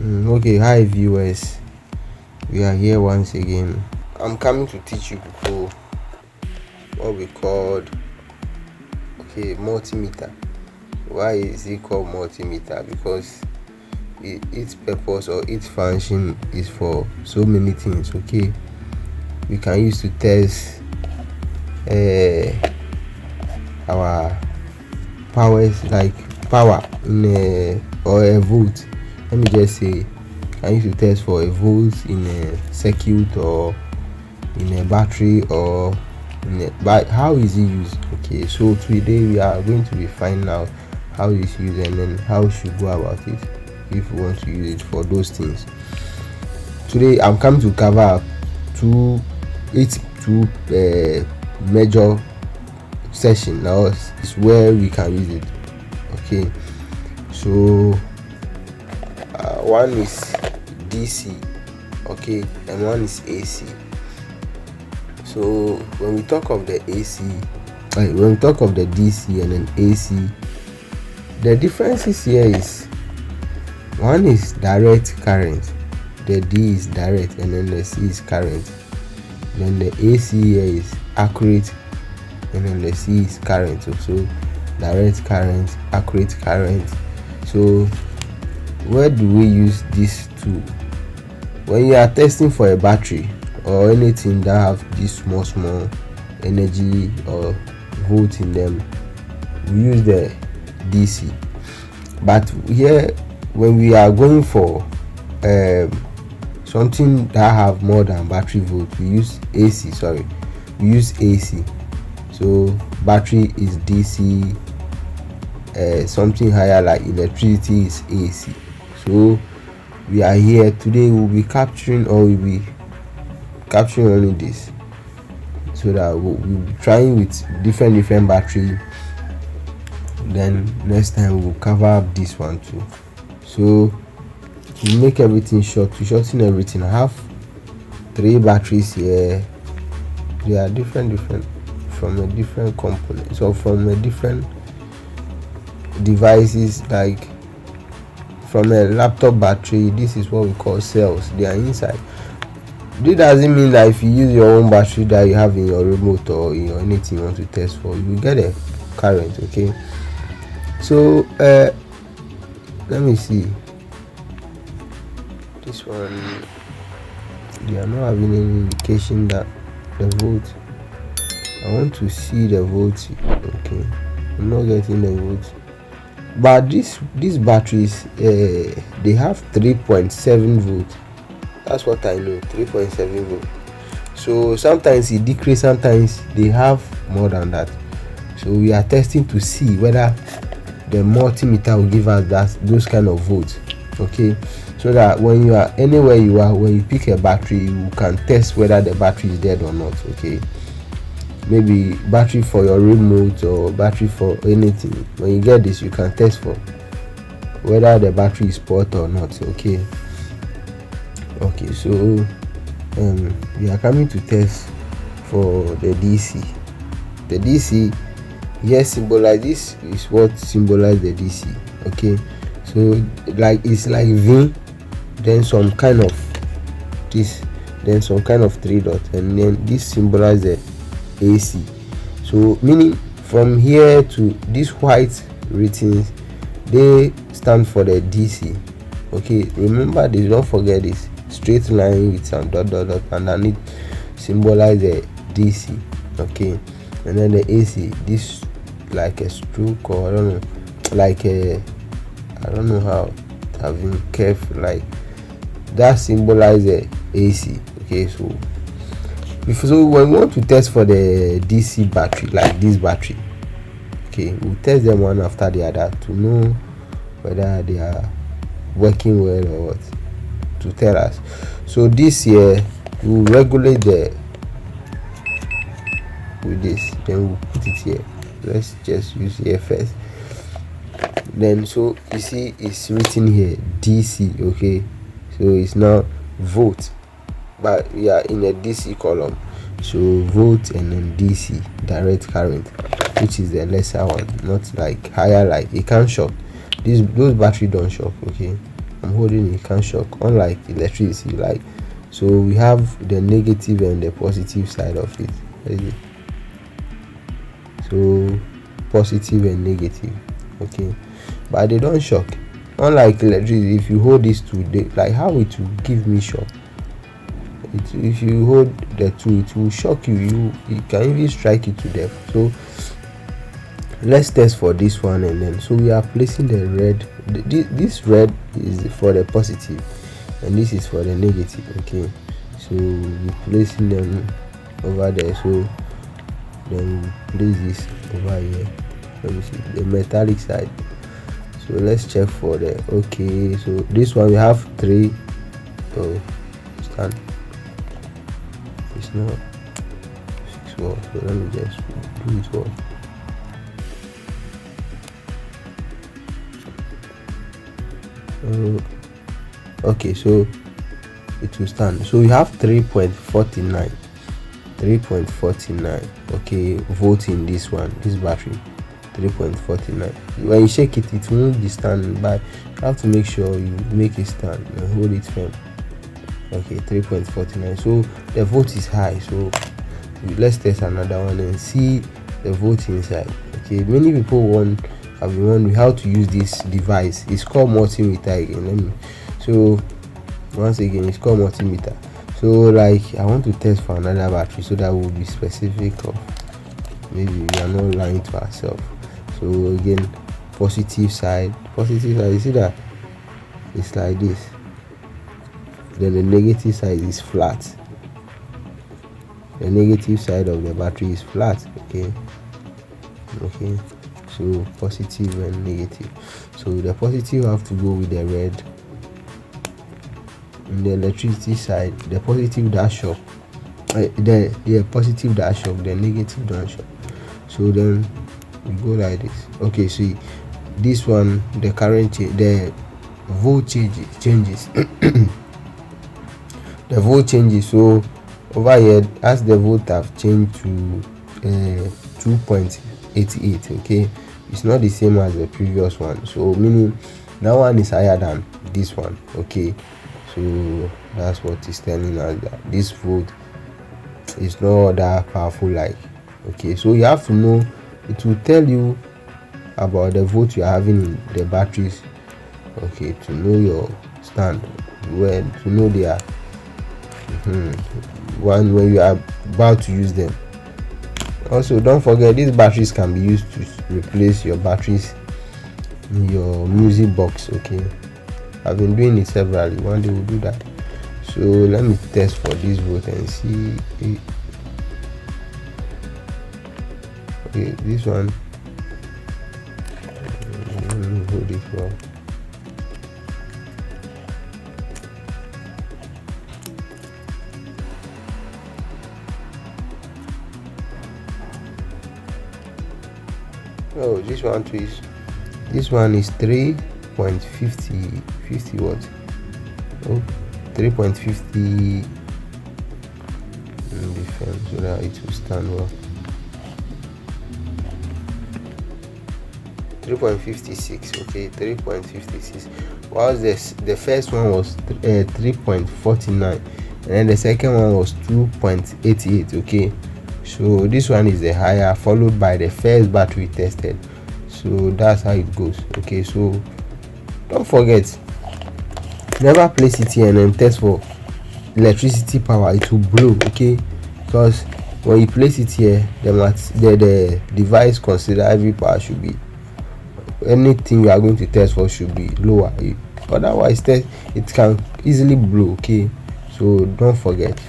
Okay, hi viewers, we are here once again. I'm coming to teach you people what we called multimeter. Why is it called multimeter? Because its purpose or its function is for so many things. Okay, we can use to test our powers, like power in or a volt. Let me just say, I use to test for a volt in a circuit or in a battery or but how is it used? Okay, so today we are going to be finding out how it's used and then how we should go about it if we want to use it for those things. Today I'm coming to cover two major session. Now is where we can use it. Okay, so one is DC, okay, and one is AC. So when we talk of the AC, when we talk of the DC and then AC, the differences here is one is direct current, the D is direct, and then the C is current. Then the AC here is accurate, and then the C is current. So direct current, accurate current. So where do we use these two? When you are testing for a battery or anything that have this small energy or volt in them, we use the DC. But here when we are going for something that have more than battery volt, we use AC. We use AC. So battery is DC, something higher like electricity is AC. So we are here today, we'll be capturing only this, so that we'll be trying with different battery. Then next time we'll cover up this one too. So to make everything short, to shorten everything, I have 3 batteries here. They are different from a different component, so from a different devices. Like from a laptop battery, this is what we call cells. They are inside. This doesn't mean that if you use your own battery that you have in your remote or in your anything you want to test for, you get a current. Okay, so let me see this one. They are not having any indication that the volt. I want to see the volt. Okay, I'm not getting the volt. But these batteries, they have 3.7 volt. That's what I know, 3.7 volt. So sometimes it decreases, sometimes they have more than that. So we are testing to see whether the multimeter will give us those kind of volts. Okay, so that when you are anywhere you are, when you pick a battery, you can test whether the battery is dead or not. Okay, maybe battery for your remote or battery for anything. When you get this, you can test for whether the battery is spoiled or not. Okay, so we are coming to test for the DC. The DC here symbolize, this is what symbolize the DC. Okay, so like it's like V, then some kind of this, then some kind of 3 dots, and then this symbolize the AC. So meaning from here to this white ratings, they stand for the DC. Okay, remember this, don't forget this straight line with some dot underneath symbolize the DC. Okay, and then the AC, this like a stroke, or I don't know, like I don't know how having curve like that symbolize the AC. Okay, so when we want to test for the DC battery, like this battery, okay, we'll test them one after the other to know whether they are working well or what, to tell us. So this here we'll regulate the with this, then we'll put it here. Let's just use here first. Then so you see it's written here DC. Okay, so it's now volt, but we are in a DC column, so volt and then DC, direct current, which is the lesser one, not like higher, like it can't shock. Those battery don't shock. Okay, I'm holding it, can't shock, unlike electricity. Like, so we have the negative and the positive side of it. So positive and negative, okay, but they don't shock. Unlike electricity, if you hold these two, like how it will give me shock. If you hold the two, it will shock you. It can even strike you to death. So let's test for this one, and then so we are placing the red. This red is for the positive and this is for the negative. Okay, so we're placing them over there. So then we place this over here. Let me see the metallic side. So let's check for the okay. So this one we have 3. Oh, stand. It's not 6 volts. So let me just do it all. Okay, so it will stand. So we have 3.49 okay volt in this one, this battery. 3.49. when you shake it, it won't be standing, but you have to make sure you make it stand and hold it firm. Okay, 3.49. so the volt is high. So let's test another one and see the volt inside. Okay, many people have been wondering how to use this device. It's called multimeter again. So once again, it's called multimeter. So like I want to test for another battery so that we'll be specific of maybe we are not lying to ourselves. So again, positive side, you see that it's like this, then the negative side is flat. The negative side of the battery is flat. Okay, so positive and negative. So the positive have to go with the red. In the electricity side, the positive dash up, positive dash up, the negative dash up. So then we go like this. Okay, see this one, the current the volt changes the volt changes. So over here, as the volt have changed to 2.88, okay, it's not the same as the previous one. So meaning that one is higher than this one. Okay, so that's what is telling us that this volt is not that powerful. Like, okay, so you have to know, it will tell you about the volt you are having in the batteries. Okay, to know your stand, when to know their when you are about to use them. Also, don't forget these batteries can be used to replace your batteries in your music box. Okay, I've been doing it severally. One day we'll do that. So let me test for this volt and see. Okay, this one, let me hold it well. Oh, this one too is, this one is 3.50 watts. Oh, 3.50 different, so that it will stand well. 3.56. okay, 3.56. whilst the first one was 3.49, and then the second one was 2.88. okay, so this one is the higher, followed by the first battery tested. So that's how it goes. Okay, so don't forget, never place it here and then test for electricity power. It will blow. Okay, because when you place it here, the device consider every power should be, anything you are going to test for should be lower. Otherwise it can easily blow. Okay, so don't forget,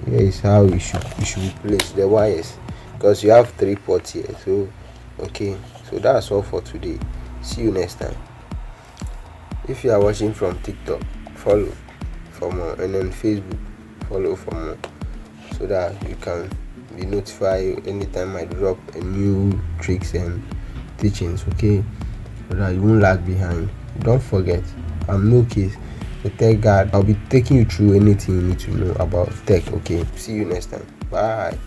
here is how you should place the wires, because you have 3 ports here. So okay, so that's all for today. See you next time. If you are watching from TikTok, follow for more, and then Facebook, follow for more, so that you can be notified anytime I drop a new tricks and teachings. Okay, so that you won't lag behind. Don't forget, I'm no case the tech guide. I'll be taking you through anything you need to know about tech. Okay, see you next time. Bye.